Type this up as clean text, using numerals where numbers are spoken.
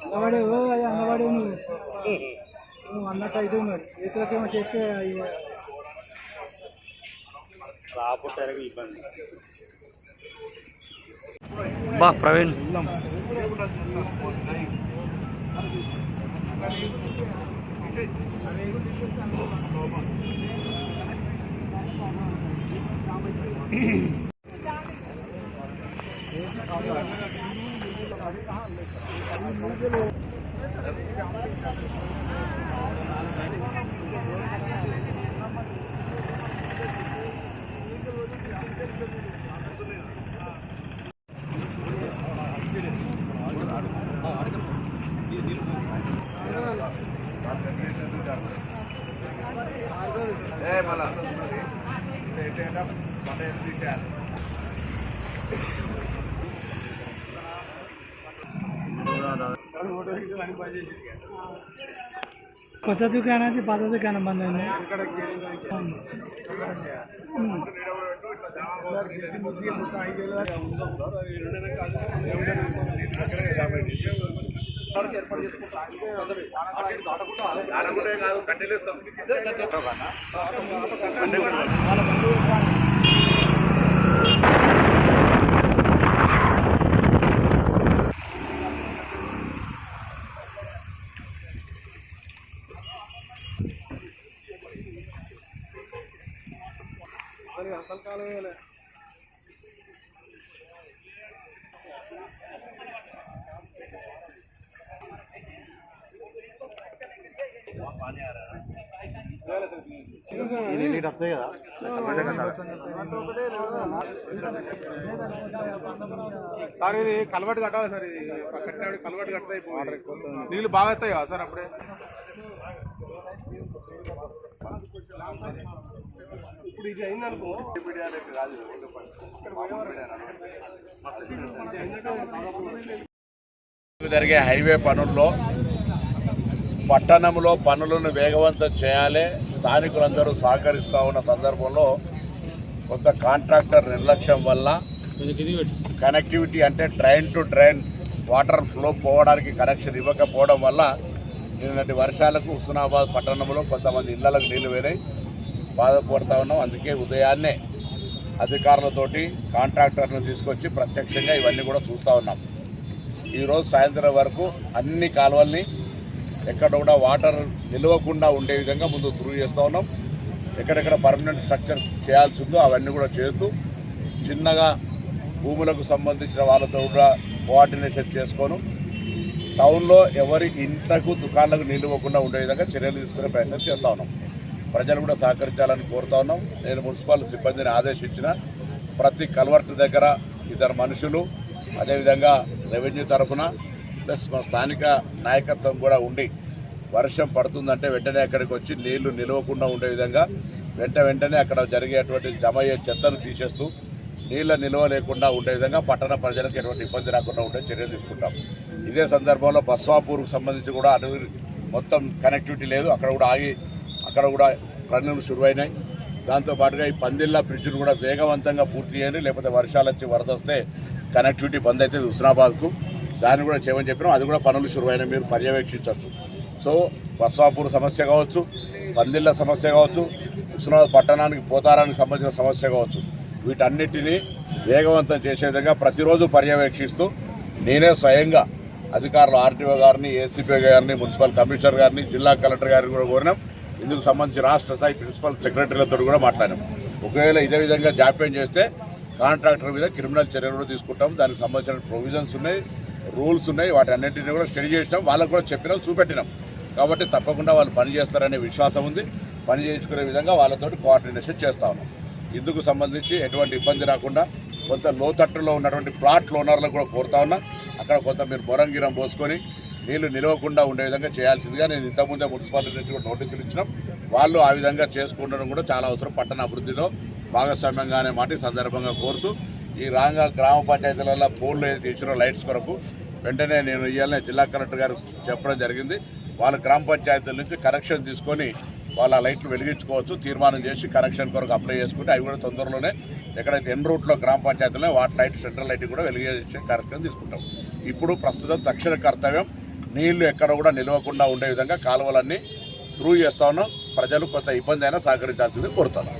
అంగవాడే అది అంగవాడే నువ్వు అన్నట్టు అయితే మరి ఇతరులకేమో చేస్తే రాపుట్టారు ఇబ్బంది. బా ప్రవీణ్ కొత్త దుకాణానికి పాత దుకాణం బంద్ అయింది. అసలు కాలే సార్ ఇది కలవట్టు కట్టాలి సార్. ఇది కట్టినప్పుడు కలవట్టు కట్టాయి నీళ్ళు బాగా వస్తాయి కదా సార్ అప్పుడే. ఇప్పుడు ఇది అయిందనుకో జరిగే హైవే పనుల్లో పట్టణంలో పనులను వేగవంతం చేయాలి. స్థానికులందరూ సహకరిస్తూ ఉన్న సందర్భంలో కొంత కాంట్రాక్టర్ నిర్లక్ష్యం వల్ల కనెక్టివిటీ అంటే drain to drain water flow పోవడానికి కనెక్షన్ ఇవ్వకపోవడం వల్ల నిన్నటి వర్షాలకు హుస్నాబాద్ పట్టణంలో కొంతమంది ఇళ్లకు నీళ్లు వేరాయి బాధపడుతూ ఉన్నాం. అందుకే ఉదయాన్నే అధికారులతోటి కాంట్రాక్టర్ను తీసుకొచ్చి ప్రత్యక్షంగా ఇవన్నీ కూడా చూస్తూ ఉన్నాం. ఈరోజు సాయంత్రం వరకు అన్ని కాలువల్ని ఎక్కడ కూడా వాటర్ నిలవకుండా ఉండే విధంగా ముందు త్రూ చేస్తూ ఉన్నాం. ఎక్కడెక్కడ పర్మనెంట్ స్ట్రక్చర్ చేయాల్సి ఉందో అవన్నీ కూడా చేస్తూ చిన్నగా భూములకు సంబంధించిన వాళ్ళతో కూడా కోఆర్డినేషన్ చేసుకొని టౌన్లో ఎవరి ఇంట్లకు దుకాణాలకు నిలవకుండా ఉండే విధంగా చర్యలు తీసుకునే ప్రయత్నం చేస్తూ ఉన్నాం. ప్రజలు కూడా సహకరించాలని కోరుతా ఉన్నాం. నేను మున్సిపల్ సిబ్బందిని ఆదేశించిన ప్రతి కల్వర్టు దగ్గర ఇద్దరు మనుషులు, అదేవిధంగా రెవెన్యూ తరఫున ప్లస్ మా స్థానిక నాయకత్వం కూడా ఉండి వర్షం పడుతుందంటే వెంటనే అక్కడికి వచ్చి నీళ్లు నిలవకుండా ఉండే విధంగా వెంటనే అక్కడ జరిగేటువంటి జమ అయ్యే చెత్తను తీసేస్తూ నీళ్ళ నిల్వ లేకుండా ఉండే విధంగా పట్టణ ప్రజలకు ఎటువంటి ఇబ్బంది రాకుండా ఉండే చర్యలు తీసుకుంటాం. ఇదే సందర్భంలో బస్వాపూర్కు సంబంధించి కూడా మొత్తం కనెక్టివిటీ లేదు, అక్కడ కూడా ఆగి అక్కడ కూడా పనులు శురువైనాయి. దాంతోపాటుగా ఈ పందిళ్ళ బ్రిడ్జ్ను కూడా వేగవంతంగా పూర్తి చేయండి, లేకపోతే వర్షాలు వచ్చి వరద వస్తే కనెక్టివిటీ బంద్ అవుతుంది హుస్నాబాద్కు. దాన్ని కూడా చేయమని చెప్పినాం. అది కూడా పనులు శురువైనా మీరు పర్యవేక్షించవచ్చు. సో బస్వాపూర్ సమస్య కావచ్చు, పందిళ్ళ సమస్య కావచ్చు, హుస్నాబాద్ పట్టణానికి పోతారానికి సంబంధించిన సమస్య కావచ్చు, వీటన్నిటినీ వేగవంతం చేసే విధంగా ప్రతిరోజు పర్యవేక్షిస్తూ నేనే స్వయంగా అధికారులు ఆర్టీఓ గారిని, ఏసీపీ గారిని, మున్సిపల్ కమిషనర్ గారిని, జిల్లా కలెక్టర్ గారిని కూడా కోరినాం. ఇందుకు సంబంధించి రాష్ట్ర స్థాయి ప్రిన్సిపల్ సెక్రటరీలతో కూడా మాట్లాడాం. ఒకవేళ ఇదే విధంగా జాప్యం చేస్తే కాంట్రాక్టర్ మీద క్రిమినల్ చర్యలు కూడా తీసుకుంటాం. దానికి సంబంధించిన ప్రొవిజన్స్ ఉన్నాయి, రూల్స్ ఉన్నాయి. వాటి అన్నింటినీ కూడా స్టడీ చేసినాం, వాళ్ళకు కూడా చెప్పినాం, చూపెట్టినాం. కాబట్టి తప్పకుండా వాళ్ళు పని చేస్తారనే విశ్వాసం ఉంది. పని చేయించుకునే విధంగా వాళ్ళతోటి కోఆర్డినేషన్ చేస్తూ ఉన్నాం. ఇందుకు సంబంధించి ఎటువంటి ఇబ్బంది రాకుండా కొంత లోతట్టులో ఉన్నటువంటి ప్లాట్ ఓనర్లకు కూడా కోరుతా ఉన్నా, అక్కడ కొంత మీరు బొరంగిరం పోసుకొని నీళ్లు నిలవకుండా ఉండే విధంగా చేయాల్సిందిగా నేను ఇంతకుముందే మున్సిపాలిటీ నుంచి కూడా నోటీసులు ఇచ్చినాం. వాళ్ళు ఆ విధంగా చేసుకుంటడం కూడా చాలా అవసరం. పట్టణ అభివృద్ధిలో భాగస్వామ్యంగా అనే మాట సందర్భంగా కోరుతూ ఈ రాంగా గ్రామ పంచాయతీలలో పోల్లు ఏదైతే ఇచ్చినో లైట్స్ కొరకు వెంటనే నేను ఇవాళ జిల్లా కలెక్టర్ గారు చెప్పడం జరిగింది. వాళ్ళ గ్రామ పంచాయతీల నుంచి కనెక్షన్ తీసుకొని వాళ్ళ లైట్లు వెలిగించుకోవచ్చు, తీర్మానం చేసి కనెక్షన్ కొరకు అప్లై చేసుకుంటే అవి కూడా తొందరలోనే ఎక్కడైతే ఎన్ రూట్లో గ్రామ పంచాయతీలో వాటి లైట్ సెంట్రల్ లైట్ కూడా వెలిగించే కార్యక్రమం తీసుకుంటాం. ఇప్పుడు ప్రస్తుతం తక్షణ కర్తవ్యం నీళ్లు ఎక్కడ కూడా నిలవకుండా ఉండే విధంగా కాలువలన్నీ త్రూ చేస్తా ఉన్నాం. ప్రజలు కొంత ఇబ్బంది అయినా సహకరించాల్సింది కోరుతున్నాం.